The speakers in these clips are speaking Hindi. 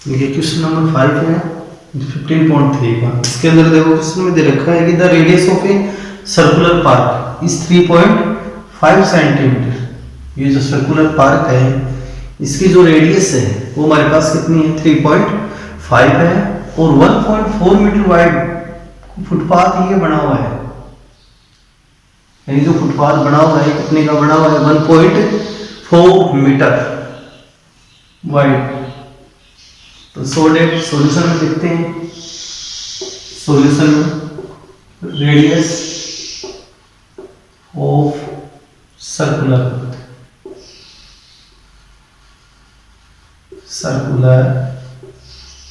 ये क्वेश्चन नंबर 5 है 15.3 का। इसके अंदर देखो क्वेश्चन में दे रखा है कि the radius of a circular park is 3.5 centimetre. ये जो सर्कुलर पार्क है इसकी जो रेडियस है वो हमारे पास कितनी है 3.5 है और 1.4 मीटर वाइड फुटपाथ ये बना हुआ है। यानी जो फुटपाथ बना हुआ है कितने का बना हुआ है 1.4 मीटर वाइड। तो सॉल्यूशन में देखते हैं। सॉल्यूशन में radius of circular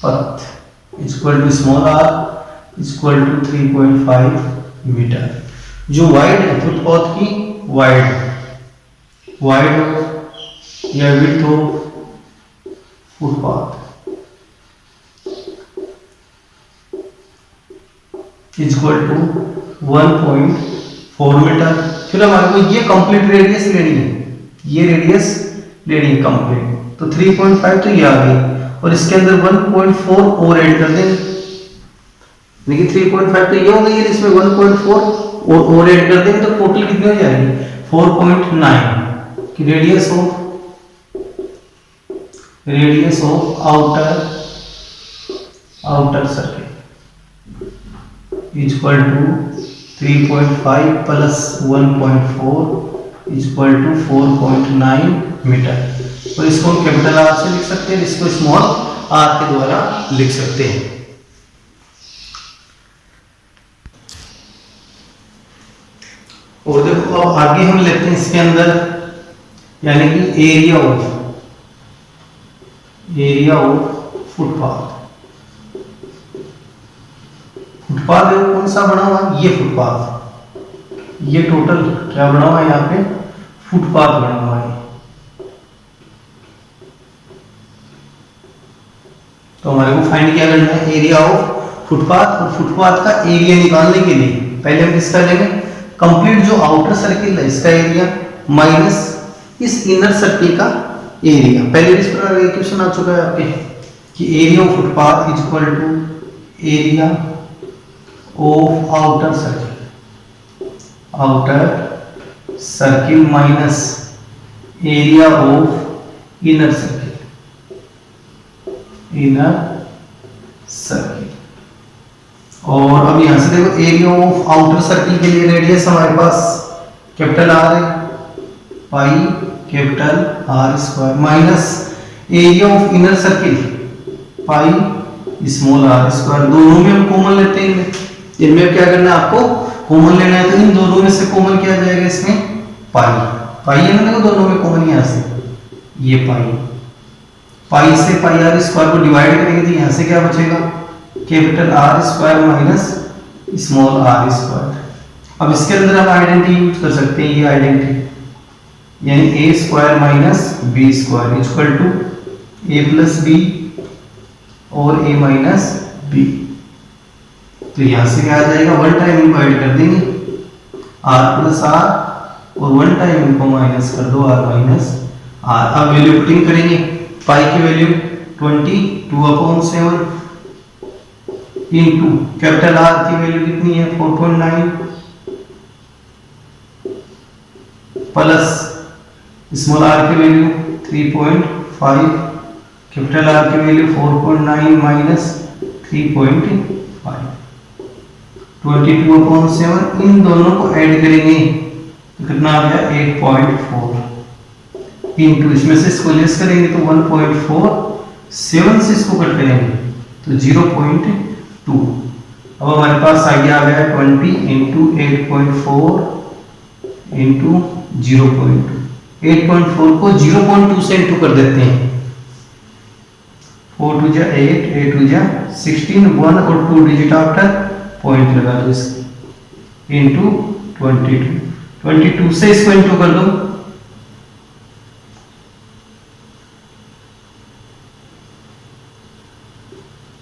path equal to small R equal to 3.5 metre. जो वाइड है फुटपाथ की वाइड या width of footpath equal to 1.4 metre. फिर हमारे को ये कंप्लीट रेडियस लेनी है, ये रेडियस लेनी है कंप्लीट। तो 3.5 तो ये आ गई और इसके अंदर 1.4 और ऐड कर देंगे। देखिए 3.5 तो ये हो गई है, इसमें 1.4 और ऐड कर देंगे तो टोटल कितनी हो जाएगी 4.9 की radius of outer circle equal to 3.5 plus 1.4 equal to 4.9 metre. और इसको हम कैपिटल आर से लिख सकते हैं, इसको स्मॉल आर के द्वारा लिख सकते हैं। और देखो अब आगे हम लेते हैं इसके अंदर यानी कि एरिया ऑफ फुटपाथ कौन सा बना हुआ है, ये फुटपाथ, ये टोटल क्या बना हुआ है यहाँ पे फुटपाथ बना हुआ है। तो हमारे को फाइंड क्या करना है एरिया ऑफ फुटपाथ। और फुटपाथ का एरिया निकालने के लिए पहले हम किसका लेंगे कंप्लीट जो आउटर सर्किल है इसका एरिया माइनस इस इनर सर्किल का एरिया। पहले इस प्रकार का क्वेश्चन आ चुका है आपके कि area of footpath equal to area of outer circle minus area of inner circle. और अब यहां से देखो एरिया ऑफ आउटर सर्किल के लिए रेडियस हमारे पास कैपिटल आर है pi capital R square minus area of inner circle pi small R square. दोनों में हम कॉमन लेते हैं, इनमें क्या करना है आपको कॉमन लेना है। तो इन दोनों में से कॉमन क्या आ जाएगा इसमें पाई है ना, देखो दोनों में कॉमन यहां से ये पाई से पाई आर स्क्वायर को डिवाइड करेंगे तो यहां से क्या बचेगा capital R square minus small R square. अब इसके अंदर हम आइडेंटिटी यूज कर सकते हैं, ये आइडेंटिटी यानी a square minus b square equal to a plus b और ए माइनस बी। तो यहां से क्या आ जाएगा वन टाइम इनको ऐड कर देंगे आर प्लस आर और वन टाइम इनको माइनस कर दो आर माइनस आर। अब वैल्यू पुटिंग करेंगे पाई की वैल्यू 22/7 इनटू कैपिटल आर की वैल्यू कितनी है 4.9 प्लस स्मॉल आर की वैल्यू 3.5 कैपिटल आर की वैल्यू 4.9 माइनस 3.5 22/7। इन दोनों को ऐड करेंगे तो कितना आ गया 8.4 इनटू इसमें से इसको लेस करेंगे तो 1.4 7 से इसको कट करेंगे तो 0.2। अब हमारे पास आइडिया आ गया 20 इंटू 8.4 इंटू 0.2। 8.4 को 0.2 से इंटू कर देते हैं 4 2 जा 8 8 2 जा 16 1 और 2 डिजिट आफ्टर पॉइंट लगा दो इसके इंटू 22 से इसको इंटू कर दो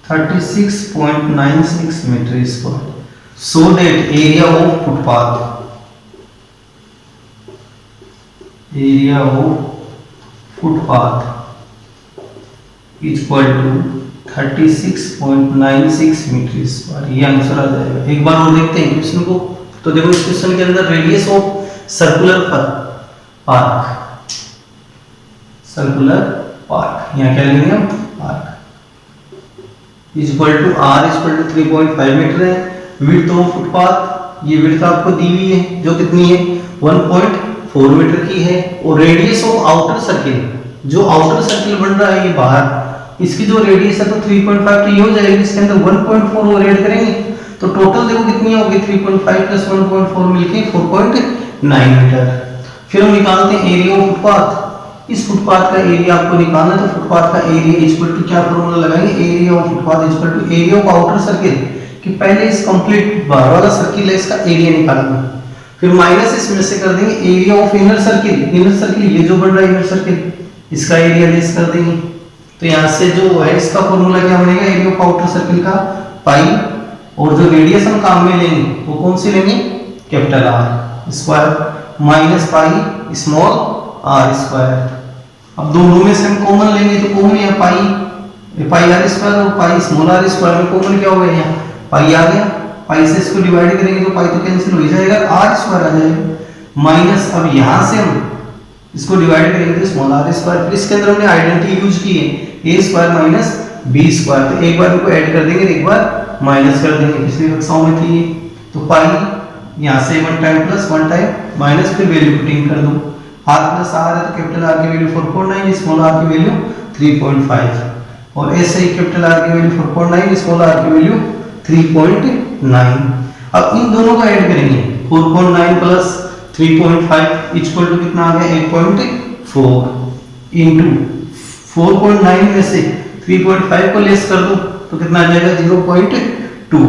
36.96 metre square. So that area of footpath is equal to 36.96 metre square, ये आंसर आ जाएगा। एक बार और देखते हैं क्वेश्चन को। तो देखो इस क्वेश्चन के अंदर radius of circular park, circular park, यहाँ क्या लेंगे हम, park is equal to R is equal to 3.5 metre है। विड्थ ऑफ फुटपाथ, ये विड्थ आपको दी हुई है जो कितनी है 1.4 मीटर की है। और रेडियस ऑफ आउटर सर्किल, जो आउटर सर्किल बन रहा है ये बाहर, इसकी जो रेडियस है तो 3.5 तो ये हो जाएगी, इसके अंदर 1.4 और ऐड करेंगे तो टोटल देखो कितनी होगी 3.5 प्लस 1.4 मिलके 4.9 मीटर। फिर हम निकालते हैं एरिया ऑफ फुटपाथ। इस फुटपाथ का एरिया आपको निकालना है तो फुटपाथ का एरिया इक्वल टू क्या फॉर्मूला लगाएंगे, area of footpath equal to area of outer circle, कि पहले इस कंप्लीट बाहर वाला सर्किल है इसका एरिया निकालना, फिर माइनस इसमें से कर देंगे area of inner circle, inner circle ये जो बन रहा है इनर सर्किल, इसका एरिया लेस कर देंगे। तो यहाँ से जो है इसका फॉर्मूला क्या बनेगा, एरिया ऑफ आउटर सर्किल का पाई, और जो रेडियस हम काम में लेंगे वो कौन सी लेंगे, capital R square minus pi small R square. अब दोनों में से हम कॉमन लेंगे तो कॉमन है पाई आर स्क्वायर और पाई स्मॉल आर स्क्वायर में कॉमन क्या हो गया, यहाँ पाई आ गया, पाई से इसको डिवाइड करेंगे तो पाई तो कैंसिल हो जाएगा, आर स्क्वायर आ जाएगा माइनस। अब यहाँ से हम इसको डिवाइड करेंगे तो स्मॉल आर स्क्वायर, फिर इसके अंदर हमने आइडेंटिटी यूज की है ए स्क्वायर माइनस बी स्क्वायर, तो एक बार इनको ऐड कर देंगे एक बार माइनस कर देंगे, पिछली कक्षाओं में थी। तो पाई यहाँ से 1 टाइम प्लस 1 टाइम माइनस, फिर वैल्यू पुटिंग कर दो, आर प्लस आर है तो कैपिटल आर की वैल्यू 4.9, स्मॉल आर की वैल्यू 3.5, और ऐसे ही कैपिटल आर की वैल्यू 4.9, स्मॉल आर की वैल्यू 3.9। अब इन दोनों को ऐड करेंगे 4.9 प्लस 3.5 इक्वल टू कितना आ गया 8.4 इंटू 4.9 में से 3.5 को लेस कर दो तो कितना आ जाएगा 0.2,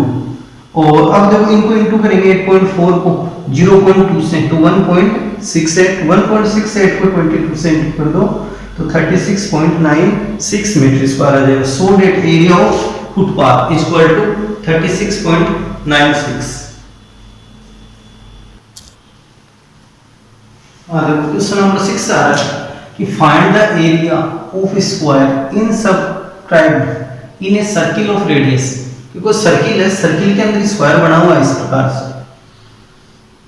और अब जब इनको इंटू करेंगे 8.4 को 0.2 से तो 1.68 को 22 से इंटू कर दो तो 36.96 मीटर स्क्वायर आ जाएगा। So that area of footpath equal to 36.96। Question number 6 आ रहा है कि find the area of square in subtract in a circle of radius. क्योंकि सर्किल है, सर्किल के अंदर स्क्वायर बना हुआ है इस प्रकार से,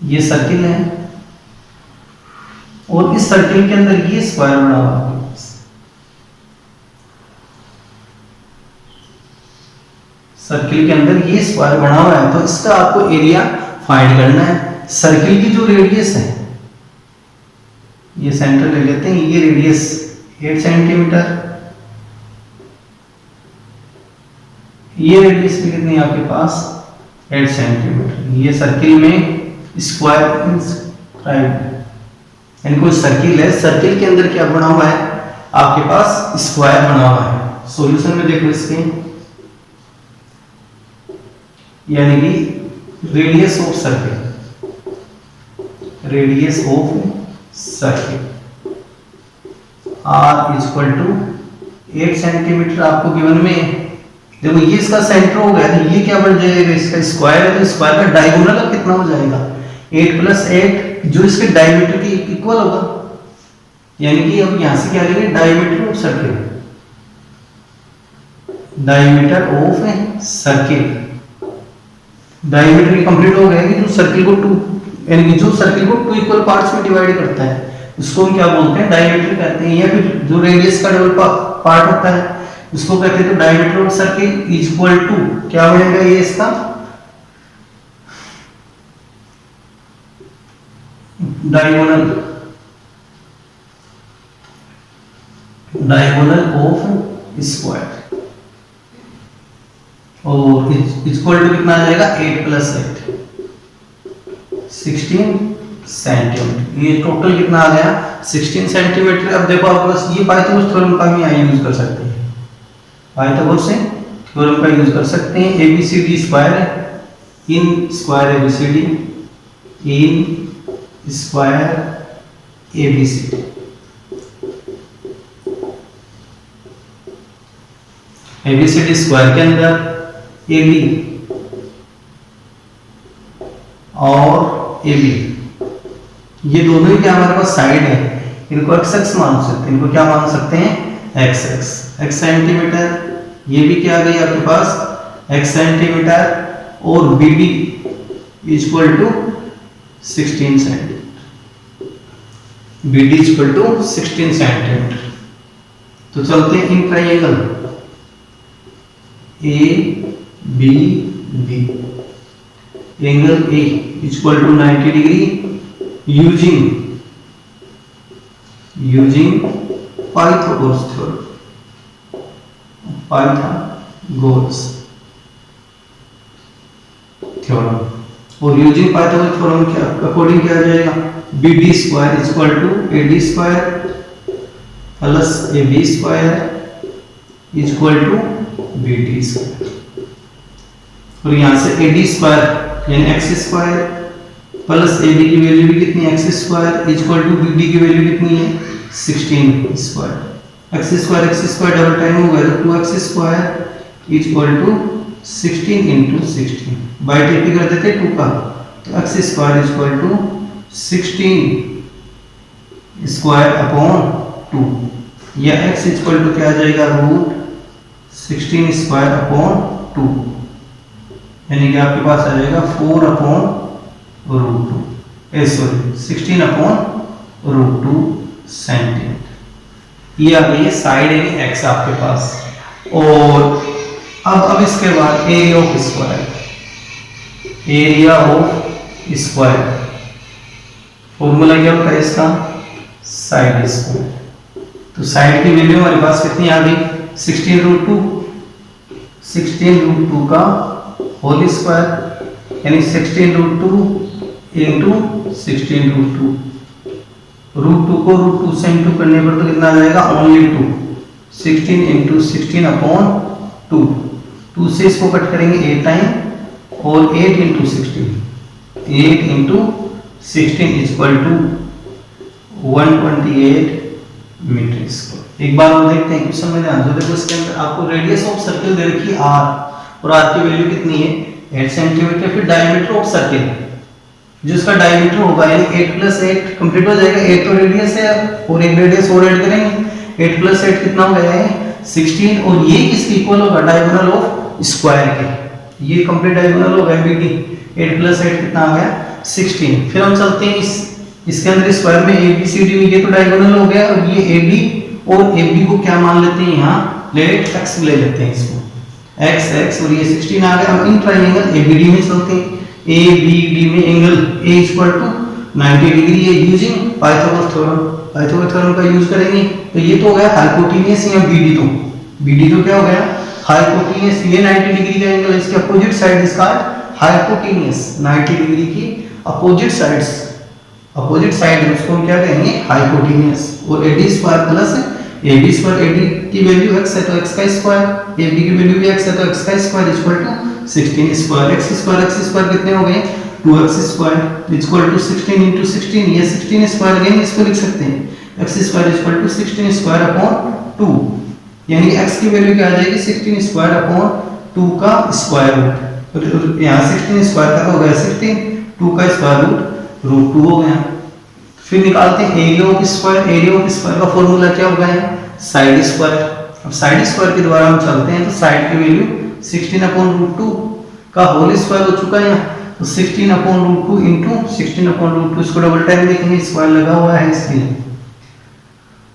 ये सर्किल है और इस सर्किल के अंदर ये स्क्वायर बना हुआ है, सर्किल के अंदर ये स्क्वायर बना हुआ है, तो इसका आपको एरिया फाइंड करना है। सर्किल की जो रेडियस है, ये सेंटर ले लेते हैं, ये रेडियस 8 सेंटीमीटर, ये रेडियस भी कितनी है आपके पास 8 सेंटीमीटर। ये सर्किल में स्क्वायर इंस्क्राइब्ड, यानी कोई सर्किल है, सर्किल के अंदर क्या बना हुआ है आपके पास स्क्वायर बना हुआ है। सॉल्यूशन में देखो इसके, यानी कि radius of circle, radius of circle R equal to 8 centimetre आपको गिवन में। देखो ये इसका सेंटर हो गया, तो ये क्या बन जाएगा, इसका स्क्वायर है तो स्क्वायर का डायगोनल अब कितना हो जाएगा 8 प्लस 8 जो इसके डायमीटर के इक्वल होगा, यानी कि अब यहां से क्या लेंगे diameter of circle, diameter of circle, diameter complete हो गया कि जो सर्किल को 2 यानी कि जो सर्किल को 2 इक्वल पार्ट्स में डिवाइड करता है उसको हम क्या बोलते हैं डायमीटर कहते हैं, या फिर जो रेडियस का डबल पार्ट होता है उसको कहते हैं। तो diameter of circle equal to क्या बनेगा ये इसका डायगोनल, डायगोनल ऑफ स्क्वायर, और इक्वल टू कितना आ जाएगा 8 प्लस 8 16 सेंटीमीटर। ये टोटल कितना आ गया 16 सेंटीमीटर। अब देखो आप बस ये पाइथागोरस थ्योरम का भी यूज कर सकते हैं, पाइथागोरस से थ्योरम का यूज कर सकते हैं। ABCD square in square ABCD in square ABCD, ABCD square के अंदर एबी और एबी ये दोनों ही क्या हमारे पास साइड है, इनको एक्स एक्स मान सकते हैं, इनको क्या मान सकते हैं एक्स एक्स, एक्स सेंटीमीटर ये भी क्या आ गई आपके पास x सेंटीमीटर और BD equal to 16 centimetre, BD equal to 16 centimetre. तो चलते हैं in triangle ABD, angle A equal to 90 degree using Pythagoras theorem. और यूजिंग पाइथागोरस थ्योरम के अकॉर्डिंग क्या आ जाएगा, BD square equal to AD square plus AB square equal to BD square. और यहां से AD स्क्वायर यानी x स्क्वायर प्लस AB की वैल्यू भी कितनी है, x square equal to BD की वैल्यू कितनी है, 16 square. x square double time हो गया तो 2x square equal to 16 into 16 by 80 कर देते 2 का, तो x square equal to 16 square upon 2, या x इक्वल टू क्या आ जाएगा, रूट 16 स्क्वायर अपॉन 2, यानी कि आपके पास आ जाएगा 4 upon root 2, sorry 16 upon root 2 centimetre. ये आ गई है साइड यानी x आपके पास। और अब इसके बाद एरिया ऑफ स्क्वायर, फॉर्मूला क्या होता है इसका, साइड स्क्वायर। तो साइड की वैल्यू हमारे पास कितनी आ गई, 16 रूट 2 का होल स्क्वायर यानी 16 रूट 2 इंटू 16 रूट 2। रूट 2 को रूट 2 से इंटू करने पर तो कितना आ जाएगा, ओनली 2, 16 इंटू 16 अपॉन 2। 2 से इसको कट करेंगे 8 टाइम और 8 into 16 equal to 128 metre square. एक बार हम देखते हैं क्वेश्चन में ध्यान से देखो, इसके अंदर आपको रेडियस ऑफ सर्कल दे रखी है r, और r की वैल्यू कितनी है, 8 सेंटीमीटर। फिर डायमीटर ऑफ सर्कल जिसका डायमीटर होगा यानी 8 प्लस 8 कंप्लीट हो जाएगा, 8 तो रेडियस है और एक रेडियस और ऐड करेंगे, 8 प्लस 8 कितना हो गया है 16, और ये किसके इक्वल होगा, डायगोनल ऑफ स्क्वायर के, ये कंप्लीट डायगोनल होगा BD, 8 प्लस 8 कितना आ गया 16। फिर हम चलते हैं इसके अंदर स्क्वायर में ABCD में, ये तो डायगोनल हो गया, और ये AD और AB को क्या मान लेते हैं, यहाँ लेट x ले लेते हैं इसको, x और ये 16 आ गया। अब इन ट्रायंगल ABD में चलते हैं, ABD में angle A equal to 90 degree है यूजिंग पाइथागोरस थ्योरम का यूज करेंगे। तो ये तो हो गया हाइपोटेन्यूस या BD तो क्या हो गया हाइपोटेन्यूस, ये 90 डिग्री का एंगल, इसके अपोजिट साइड इसका हाइपोटेन्यूस, 90 डिग्री की अपोजिट साइड उसको हम क्या कहेंगे, हाइपोटेन्यूस। और AD square plus AB square, AD की वैल्यू x है तो x का स्क्वायर, AB की वैल्यू भी x है तो x का square equal to 16 square. x square कितने हो गए, 2x square equal to 16 into 16, ये 16 स्क्वायर अगेन इसको लिख सकते हैं, x square equal to 16 square upon 2, यानी कि x की वैल्यू क्या आ जाएगी, 16 स्क्वायर अपॉन 2 का स्क्वायर रूट, यहाँ 16 स्क्वायर का हो गया 16, 2 का स्क्वायर रूट 2 हो गया। फिर निकालते हैं एरिया ऑफ स्क्वायर का फॉर्मूला क्या होगा, साइड स्क्वायर। अब साइड स्क्वायर के द्वारा हम चलते हैं, तो साइड की वैल्यू 16 अपॉन रूट 2 का होल स्क्वायर हो चुका है, तो 16 upon root 2 into 16 upon root 2, इसको डबल टाइम देखेंगे, स्क्वायर लगा हुआ है इसलिए,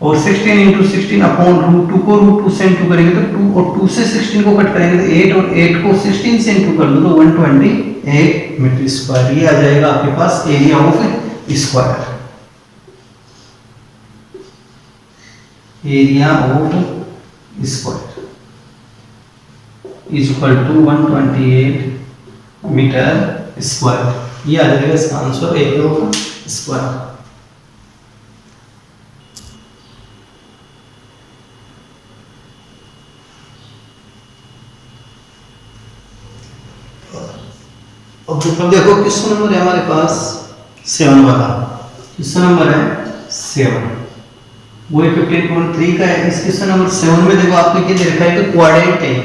और 16 इंटू 16 अपॉन रूट 2 को रूट 2 से इंटू करेंगे तो 2, और 2 से 16 को कट करेंगे तो 8, और 8 को 16 से इंटू कर दो तो 128 मीटर स्क्वायर। ये आ जाएगा आपके पास area of square, area of square is equal to 128 metre square. ये आ जाएगा इसका आंसर, एरिया ऑफ स्क्वायर। अब देखो क्वेश्चन नंबर है हमारे पास 7 वाला, क्वेश्चन नंबर है 7, वो 15.3 का है। इस क्वेश्चन नंबर 7 में देखो आपको क्या दे रखा है, तो क्वाड्रेंट है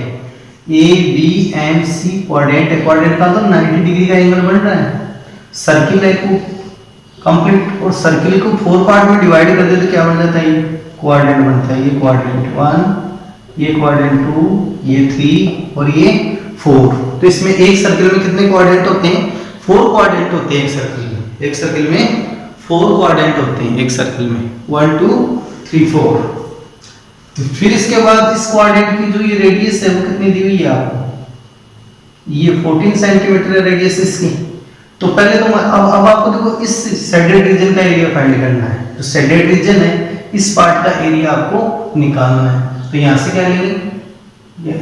ABMC, क्वाड्रेंट है, क्वाड्रेंट का मतलब 90 डिग्री का एंगल बन रहा है। सर्किल है को कंप्लीट, और सर्किल को 4 पार्ट में डिवाइड कर दे तो क्या बन जाता है, क्वाड्रेंट बनता है। ये क्वाड्रेंट 1, ये क्वाड्रेंट 2, ये 3 और ये 4। तो इसमें एक सर्किल में कितने क्वाड्रेंट होते हैं? 4 क्वाड्रेंट होते हैं एक सर्किल में। एक सर्किल में 4 क्वाड्रेंट होते हैं एक सर्किल में, 1 2 3 4। तो फिर इसके बाद इस क्वाड्रेंट की जो ये रेडियस है वो कितनी दी हुई है आपको? ये 14 सेंटीमीटर है रेडियस इसकी। तो पहले तो अब आपको देखो इस शेडेड रीजन का एरिया फाइंड करना है। जो शेडेड रीजन है इस पार्ट का एरिया आपको निकालना है। तो यहां से क्या लेंगे,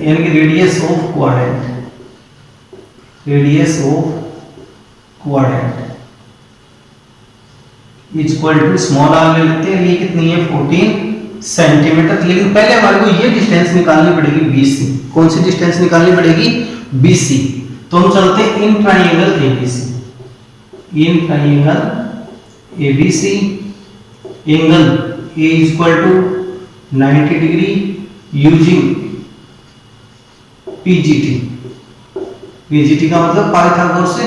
यानी कि radius of quadrant, radius of quadrant is equal to small R ले लेते हैं। ये कितनी है? 14 सेंटीमीटर। लेकिन पहले हमारे को ये डिस्टेंस निकालनी पड़ेगी BC। कौन सी डिस्टेंस निकालनी पड़ेगी? BC। तो हम चलते हैं in triangle ABC, in triangle ABC angle A is equal to 90 degree using PGT। PGT का मतलब पाइथागोरस से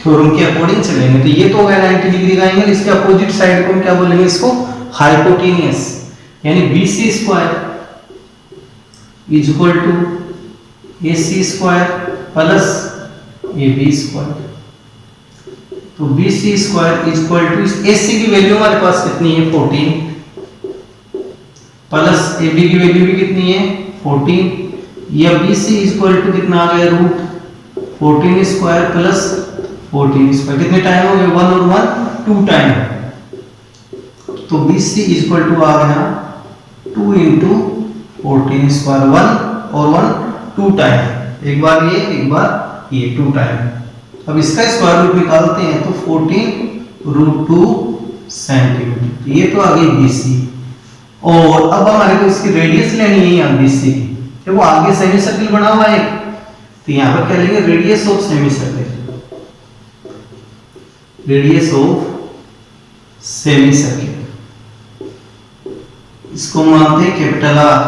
थ्योरम के अकॉर्डिंग चलेंगे। तो ये तो हो गया 90 डिग्री का एंगल। इसके अपोजिट साइड को हम क्या बोलेंगे? इसको हाइपोटेनियस, यानी BC square is equal to AC square plus AB square. तो BC square is equal to AC की वैल्यू हमारे पास कितनी है? 14 प्लस AB की वैल्यू भी कितनी है? 14। या BC इज इक्वल टू कितना आ गया? Root 14 square plus 14 square. कितने टाइम हो गए? 1 और 1 2 टाइम। तो BC इज इक्वल टू आ गया 2 इंटू 14 स्क्वायर, 1 और 1 2 टाइम। एक बार ये, एक बार ये, 2 टाइम। अब इसका स्क्वायर रूट निकालते हैं तो 14 रूट 2 सेंटीमीटर। ये तो आ गई BC। और अब हमारे को इसकी रेडियस लेनी है यहाँ BC की। तो वो आगे सेमी सर्किल बना हुआ है, तो यहाँ पर क्या लेंगे? Radius of semi circle, radius of semi circle, इसको मानते हैं कैपिटल R।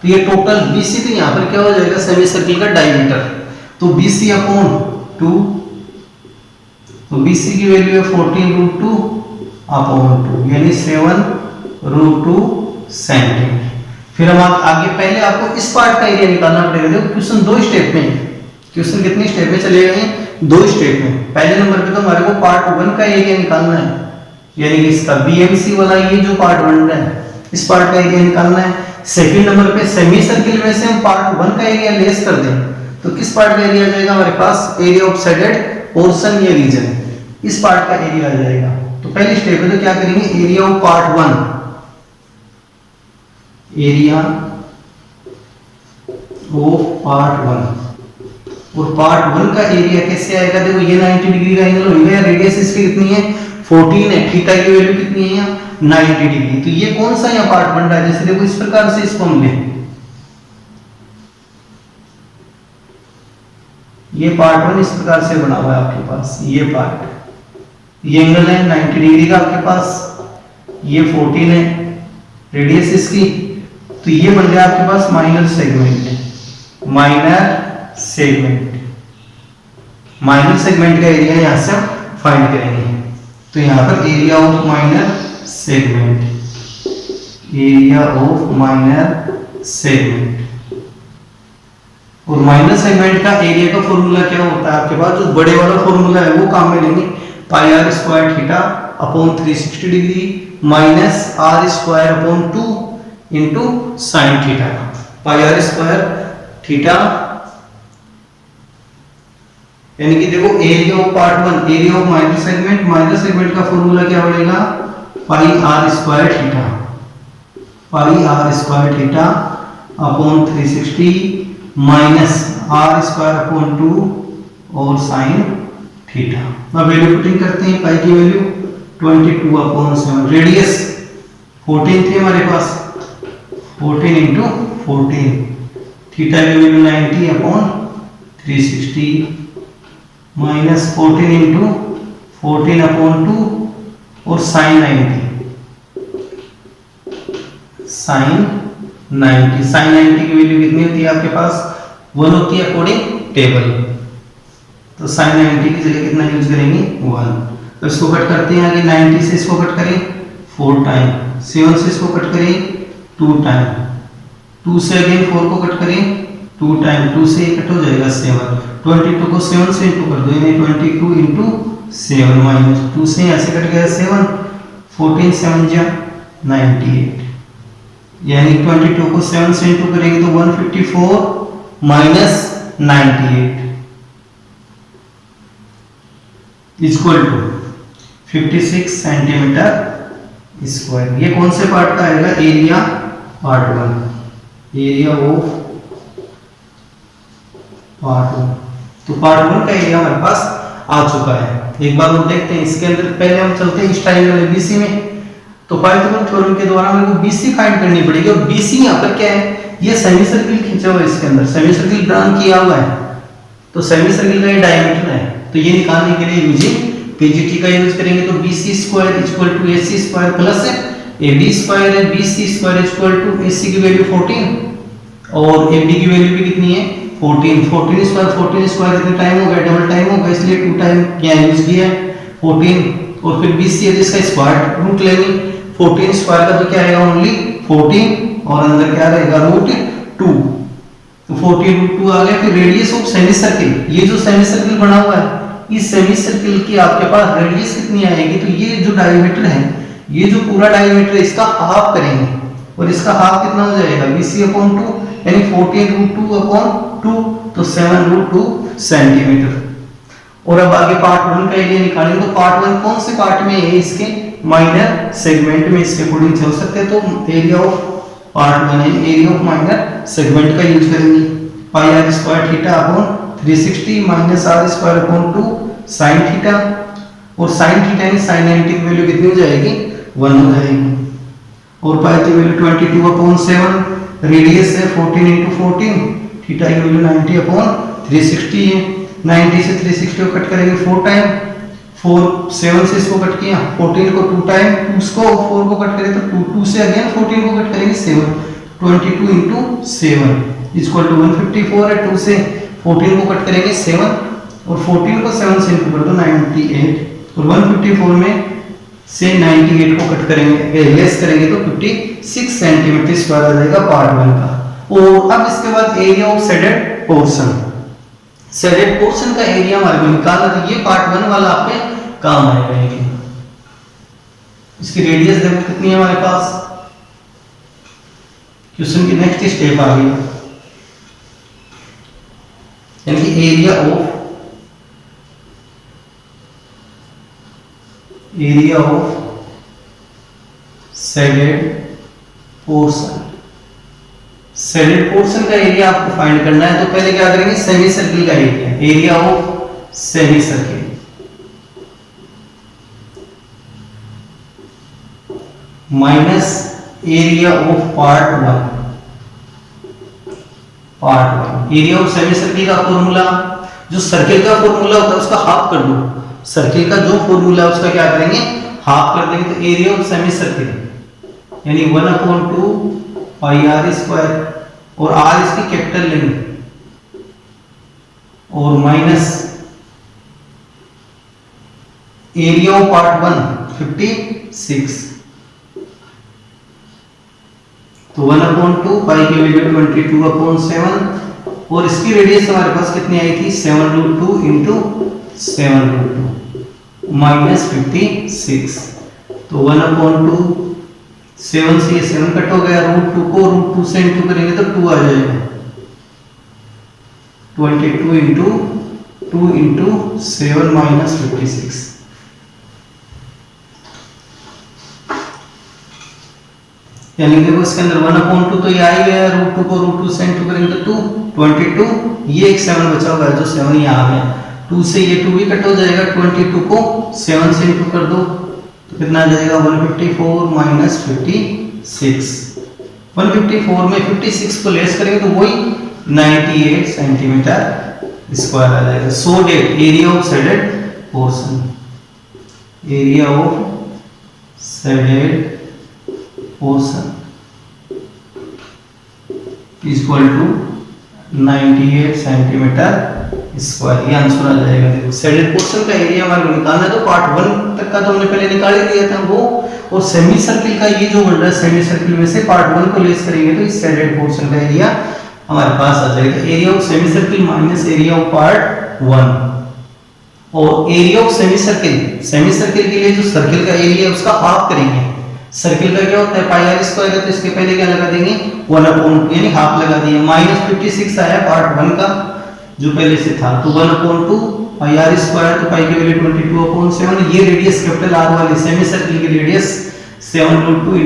तो ये टोटल BC, तो यहाँ पर क्या हो जाएगा? सेमी सर्किल का डायमीटर। तो BC अपॉन 2, तो BC की वैल्यू है 14 रूट 2 अपॉन 2, यानी 7 रूट 2 सेंटीमीटर। फिर हम आगे, पहले आपको इस पार्ट का एरिया निकालना पड़ेगा। देखो क्वेश्चन 2 स्टेप में है। क्वेश्चन कितने स्टेप में चले गए हैं? 2 स्टेप में। पहले नंबर पे तो हमारे को पार्ट 1 का एरिया निकालना है, यानी कि इसका BMC वाला ये जो पार्ट बन रहा है इस पार्ट का एरिया निकालना है। सेकंड नंबर पे सेमी सर्किल में से हम पार्ट 1 का एरिया लेस कर दें तो किस पार्ट का एरिया आ जाएगा हमारे पास? एरिया ऑफ शेडेड पोर्शन, ये रीजन, इस पार्ट का एरिया आ जाएगा। तो पहली स्टेप है तो क्या करेंगे? Area of part 1, area of part 1। और पार्ट 1 का एरिया कैसे आएगा? देखो ये 90 डिग्री का एंगल होगा, रेडियस इसकी कितनी है? 14 है, थीटा की वैल्यू कितनी है यहाँ? 90 डिग्री। तो ये कौन सा यहाँ पार्ट बन रहा है? जैसे देखो इस प्रकार से इसको हम लें, ये पार्ट 1 इस प्रकार से बना हुआ है आपके पास। ये पार्ट, ये एंगल है 90 डिग्री का आपके पास, ये 14 है रेडियस इसकी। तो ये बन गया आपके पास minor segment, minor segment. Minor segment का एरिया यहां से हम फाइंड करेंगे। तो यहां पर area of minor segment, area of minor segment. और माइनर सेगमेंट का एरिया का फॉर्मूला क्या होता है आपके पास? जो बड़े वाला फॉर्मूला है वो काम में लेंगे, pi r square theta upon 360 degree minus r square upon 2 into sine theta. Pi r square theta, यानी कि देखो area of part 1, area of minor segment का फॉर्मूला क्या बनेगा? Pi r square theta, pi r square theta upon 360 minus r square upon 2 और साइन थीटा। अब वैल्यू पुटिंग करते हैं, पाई की वैल्यू 22 अपॉन 7, रेडियस 14 थे हमारे पास, 14 इंटू 14, थीटा की value 90 upon 360 minus 14 into 14 upon 2 और साइन 90, साइन 90। साइन 90 की वैल्यू कितनी होती है आपके पास? 1 होती है अकॉर्डिंग टेबल। तो साइन 90 की जगह कितना यूज करेंगे? 1। तो इसको कट करते हैं आगे, 90 से इसको कट करें 4 टाइम, 7 से इसको कट करें 2 टाइम, 2 से अगेन 4 को कट करें, 2 टाइम 2 से कट हो जाएगा 7, 22 को 7 से इंटू कर दो, यानी 22 इंटू 7 माइनस 2 से यहाँ से कट गया 7, 14 7 जा 98, यानी 22 को 7 से इंटू करेंगे तो 154 minus 98 equal to 56 centimetre square. ये कौन से पार्ट का आएगा? Area part 1, area of part 1। तो पार्ट 1 का एरिया हमारे पास आ चुका है। एक बार वो देखते हैं इसके अंदर, पहले हम चलते हैं इस ट्रायंगल एबीसी में। तो पाइथागोरस थ्योरम के द्वारा मेरे को बीसी फाइंड करनी पड़ेगी, और बीसी यहाँ पर क्या है? ये सेमी सर्किल खींचा हुआ है, इसके अंदर सेमी सर्किल ड्रॉ किया हुआ है, तो सेमी सर्किल का ये डायमीटर है। तो ये निकालने के लिए यूजिंग पीजीटी का यूज करेंगे, तो BC square equal to AC square plus AB square है, BC square equal to AC की वैल्यू 14 और AB की वैल्यू भी कितनी है? 14 14 स्क्वायर कितने टाइम हो गया? डबल टाइम हो गया, इसलिए 2 टाइम क्या यूज किया है 14, और फिर BC है जिसका स्क्वायर रूट लेंगे, 14 स्क्वायर का तो क्या आएगा? ओनली 14 और अंदर क्या रहेगा? रूट 2, तो 14 रूट 2 आ गया। फिर रेडियस ऑफ सेमी सर्किल, ये जो सेमी सर्किल बना हुआ है, इस सेमी सर्किल की आपके पास रेडियस कितनी आएगी? तो ये जो डायमीटर है, ये जो पूरा डायमीटर है, इसका हाफ करेंगे, और इसका हाफ कितना हो जाएगा? BC/2, यानी 14 रूट 2/2, तो 7 रूट 2 सेंटीमीटर। और अब आगे पार्ट 1 का एरिया निकालेंगे, तो पार्ट 1 कौन से पार्ट में है? इसके माइनर सेगमेंट में इसके अकॉर्डिंग चल सकते हैं, तो एरिया ऑफ पार्ट 1 है, एरिया ऑफ माइनर सेगमेंट का यूज करेंगे। पाई r square theta upon 360 minus r square upon 2 sin theta, और sin थीटा यानी sin 90 की वैल्यू कितनी हो जाएगी? 1 हो जाएगी, और पाई की वैल्यू 22/7, रेडियस है 14 into 14, थीटा की वैल्यू 90/360 है, 90 से 360 को कट करेंगे 4 टाइम, 4 7 से इसको कट किया, 14 को 2 टाइम, 2 उसको 4 को कट करें तो 2 से अगेन 14 को कट करेंगे 7, 22 into 7 इक्वल टू 154 है, 2 से 14 को कट करेंगे 7, और 14 को 7 से इंटू कर दो 98, और 154 में से 98 को कट करेंगे, लेस करेंगे तो 56 सेंटीमीटर स्क्वायर आ जाएगा पार्ट 1 का। और अब इसके बाद area of shaded portion, shaded portion का एरिया हमारे को निकालना, तो ये पार्ट 1 वाला आपके काम आएगा। ये इसकी रेडियस देखो कितनी है हमारे पास। क्वेश्चन की नेक्स्ट स्टेप आ गई, यानी कि area of shaded portion. Shaded portion का एरिया आपको फाइंड करना है, तो पहले क्या करेंगे? सेमी सर्किल का area, area of semi circle minus area of part 1। Area of semi circle का फॉर्मूला, जो सर्किल का फॉर्मूला होता है उसका हाफ कर दो, सर्किल का जो फॉर्मूला है उसका क्या करेंगे? हाफ कर देंगे, तो एरिया ऑफ सेमी सर्किल यानी 1/2 पाई r स्क्वायर, और r इसकी कैपिटल लेंगे, और माइनस एरिया ऑफ पार्ट 1 56, तो 1/2 पाई की वैल्यू 22/7, और इसकी रेडियस हमारे पास कितनी आई थी? 7 रूट 2 इंटू 7 रूट 2 माइनस 56, तो 1/2 7 से 7 कट हो गया, रूट 2 को रूट 2 से इंटू करेंगे तो 2 आ जाएगा, 22 इंटू 2 इंटू 7 माइनस 56, यानी देखो इसके अंदर 1/2 तो ये आ ही गया, रूट 2 को रूट 2 से इंटू करेंगे तो 2 22, ये एक 7 बचा हुआ है जो 7 यहाँ आ गया, 2 से ये 2 भी कट हो जाएगा, 22 को 7 से इंटू कर दो तो कितना आ जाएगा? 154 माइनस 56, 154 में 56 को लेस करेंगे तो वही 98 सेंटीमीटर स्क्वायर आ जाएगा। So that area of shaded portion, area of shaded portion equal to 98 centimetre square, ये आंसर आ जाएगा। देखो शेडेड पोर्शन का एरिया हमारे को निकालना है, तो पार्ट 1 तक का तो हमने पहले निकाल ही दिया था वो, और सेमी सर्किल का ये जो बन रहा है, सेमी सर्किल में से पार्ट 1 को लेस करेंगे तो इस शेडेड पोर्शन का एरिया हमारे पास आ जाएगा। Area of semi circle minus area of part 1, और एरिया ऑफ सेमी सर्किल के लिए जो सर्किल का एरिया है उसका हाफ करेंगे। सर्किल का क्या होता है, पाई आर स्क्वायर है, तो इसके पहले क्या लगा देंगे 1/2, यानी हाफ लगा दिए। -56 आया पार्ट 1 का जो पहले से था, तो 1/2 पाई आर स्क्वायर, तो पाई की वैल्यू 22/7। ये रेडियस कैपिटल आर वाली सेमी सर्किल की रेडियस 7√2 ×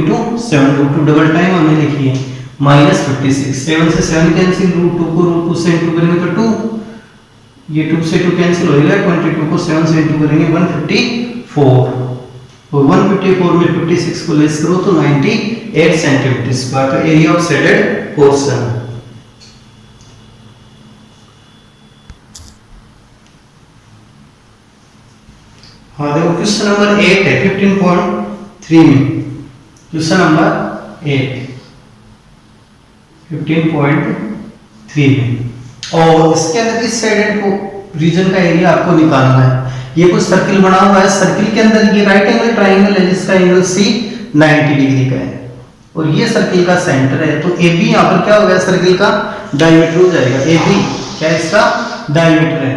7√2 डबल टाइम हमने लिखी है -56। 7 से 7 कैंसिल, √2 को √2 से इंटू करेंगे तो 2, ये 2 से 2 कैंसिल हो जाएगा, 22 को 7 से इंटू करेंगे 154, और 154 में 56 को लेस करो तो 98 सेंटीमीटर स्क्वायर, तो एरिया ऑफ शेडेड पोर्शन। हाँ देखो क्वेश्चन नंबर 8 है 15.3 में, क्वेश्चन नंबर 8 15.3 में, और इसके अंदर इस शेडेड रीजन का एरिया आपको निकालना है। ये कुछ सर्किल बना हुआ है, सर्किल के अंदर ये राइट एंगल ट्राइंगल है जिसका एंगल C 90 डिग्री का है, और ये सर्किल का सेंटर है, तो AB यहाँ पर क्या हो गया, सर्किल का डायमीटर हो जाएगा। AB क्या इसका डायमीटर है,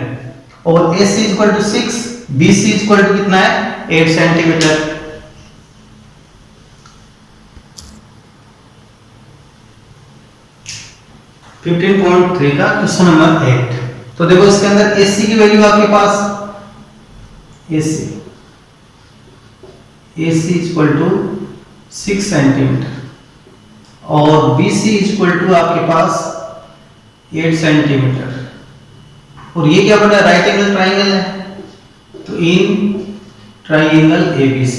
और AC = 6, BC = कितना है 8 सेंटीमीटर। (15.3) का क्वेश्चन नंबर 8। तो देखो इसके अंदर AC की वैल्यू आपके पास AC = 6 सेंटीमीटर, और BC = आपके पास 8 सेंटीमीटर, और ये क्या बना, राइट एंगल ट्राइंगल है, तो in triangle ABC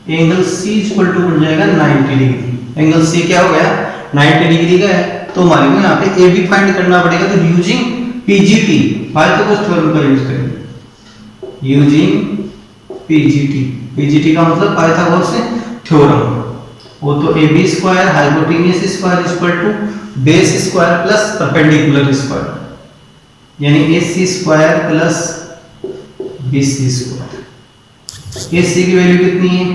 angle C = बन जाएगा 90 डिग्री। एंगल C क्या हो गया 90 डिग्री का है, तो हमारे को यहाँ पे AB फाइंड करना पड़ेगा, तो यूजिंग PGT पाइथागोरस थ्योरम का यूज करेंगे, यूजिंग PGT का मतलब पाइथागोरस थ्योरम। वो तो AB² hypotenuse square = base square plus perpendicular square, यानी AC² प्लस BC²। AC की वैल्यू कितनी है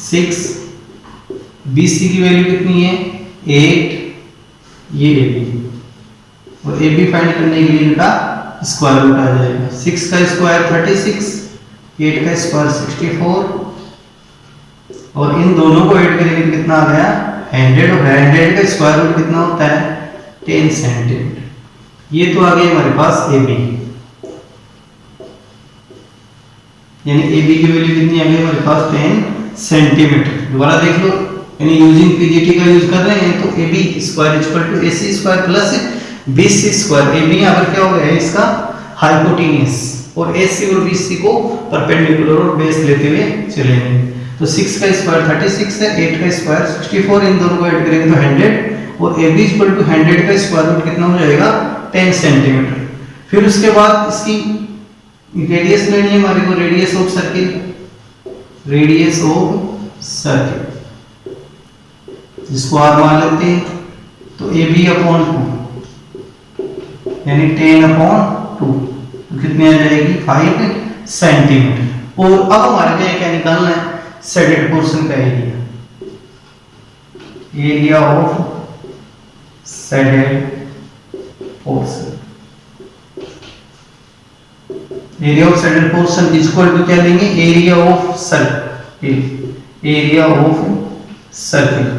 6, BC की वैल्यू कितनी है 8, ये AB, और AB फाइंड करने के लिए इनका स्क्वायर रूट आ जाएगा। 6 का स्क्वायर 36, 8 का स्क्वायर 64, और इन दोनों को ऐड करेंगे तो कितना आ गया 100, और 100 का स्क्वायर रूट कितना होता है 10 सेंटीमीटर। ये तो आ गया हमारे पास AB, यानी AB की वैल्यू कितनी आ गई हमारे पास 10 सेंटीमीटर। दोबारा देख लो, यानी यूजिंग PGT का यूज कर रहे हैं, तो AB² = AC² plus BC²। AB यहाँ पर क्या हो गया है इसका हाइपोटेन्यूज, और AC और BC को परपेंडिकुलर और बेस लेते हुए चलेंगे। तो 6 का स्क्वायर 36 है, 8 का स्क्वायर 64, इन दोनों को ऐड करेंगे तो 100, और AB = 100 का स्क्वायर रूट कितना हो जाएगा 10 सेंटीमीटर। फिर उसके बाद इसकी रेडियस लेनी है हमारे को, रेडियस ऑफ सर्किल जिसको R मान लेते हैं, तो AB/2 यानी 10/2, तो कितनी आ जाएगी 5 सेंटीमीटर। और अब हमारे को क्या निकालना है शेडेड पोर्शन का area of shaded portion. Area of shaded portion equal to क्या लेंगे, एरिया ऑफ सर्किल,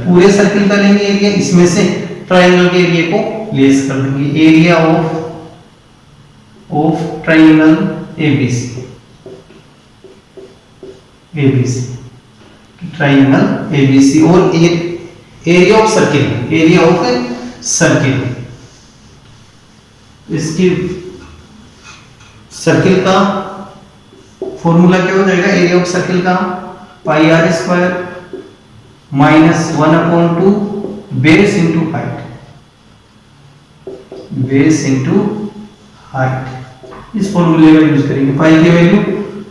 पूरे सर्किल का लेंगे एरिया, इसमें से ट्रायंगल के एरिया को लेस कर देंगे। Area of triangle ABC triangle ABC, और एरिया ऑफ सर्किल, इसकी सर्किल का फॉर्मूला क्या हो जाएगा, एरिया ऑफ सर्किल का πr² - 1/2 बेस इंटू हाइट। इस फॉर्मूले का यूज करेंगे। पाई की वैल्यू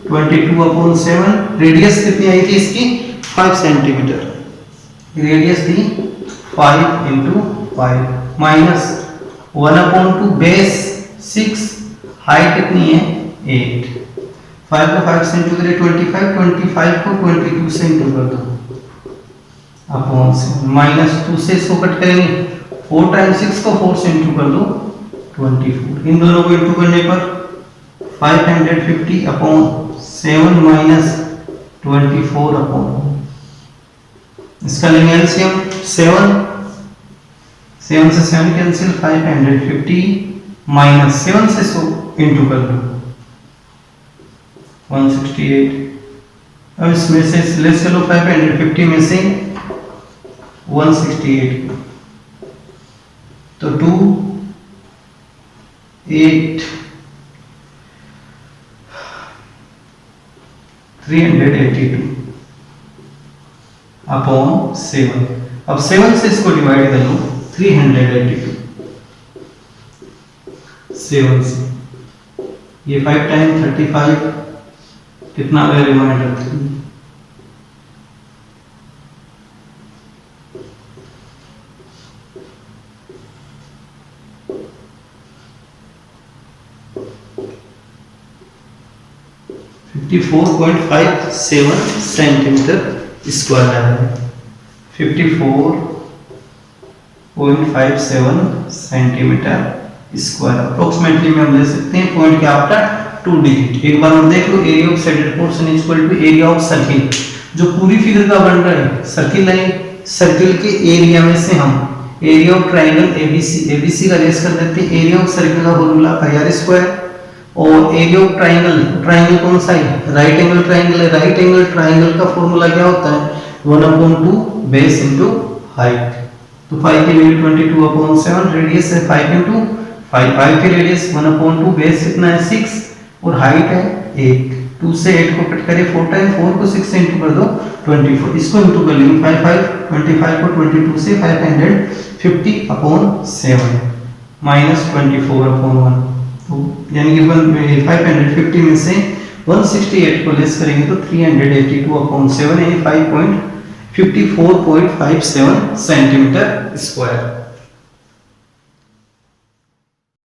22/7, रेडियस कितनी आई थी इसकी 5 सेंटीमीटर, रेडियस थी 5 × 5 माइनस 1/2 बेस 6, हाइट कितनी है 8, 5 को 5 से इंटू करें 25, 25 को 22 से इंटू कर दो अपॉन से, -2 से इसको कट करेंगे, 4 टाइम्स 6 को 4 से इंटू कर दो 24, इन दोनों को इंटू करने पर 550 अपॉन 7 माइनस 24 अपॉन, इसका लेंगे एलसीएम 7 से 7 कैंसिल, 550 माइनस 7 से 100 इंटू कर दो 168, अब इसमें से लेस चलो 550 में से 168 तो 2 8 382 अपॉन 7, अब 7 से इसको डिवाइड कर लो 382 7 से, ये 5 टाइम 35 कितना है रिमाइंडर 3, सेंटीमीटर स्क्वायर है, 54.57 सेंटीमीटर स्क्वायर, अप्रोक्सीमेटली में हम ले सकते हैं पॉइंट के आफ्टर 2 डिजिट। एक बार हम देख लो, area of shaded portion is equal to area of circle, जो पूरी फिगर का बन रहा है सर्किल है, सर्किल के एरिया में से हम एरिया ऑफ ट्रायंगल एबीसी का लेस कर देते हैं, एरिया ऑफ सर्किल का फॉर्मूला r², और एरिया ऑफ ट्रायंगल कौन सा है, राइट एंगल ट्रायंगल है, राइट एंगल ट्रायंगल का फॉर्मूला क्या होता है 1/2 बेस इनटू हाइट, तो 5 की वैल्यू 22/7, रेडियस है 5 × 5 की रेडियस 1/2, बेस कितना है 6 और हाइट है 8, 2 से 8 को कट करें 4 टाइम, 4 को 6 से इंटू कर दो 24, इसको इंटू कर लेंगे 25 को 22 से 550/7 माइनस 24/1, तो यानी कि 550 में से 168 को लेस करेंगे तो 382/7 यानी 54.57 सेंटीमीटर स्क्वायर।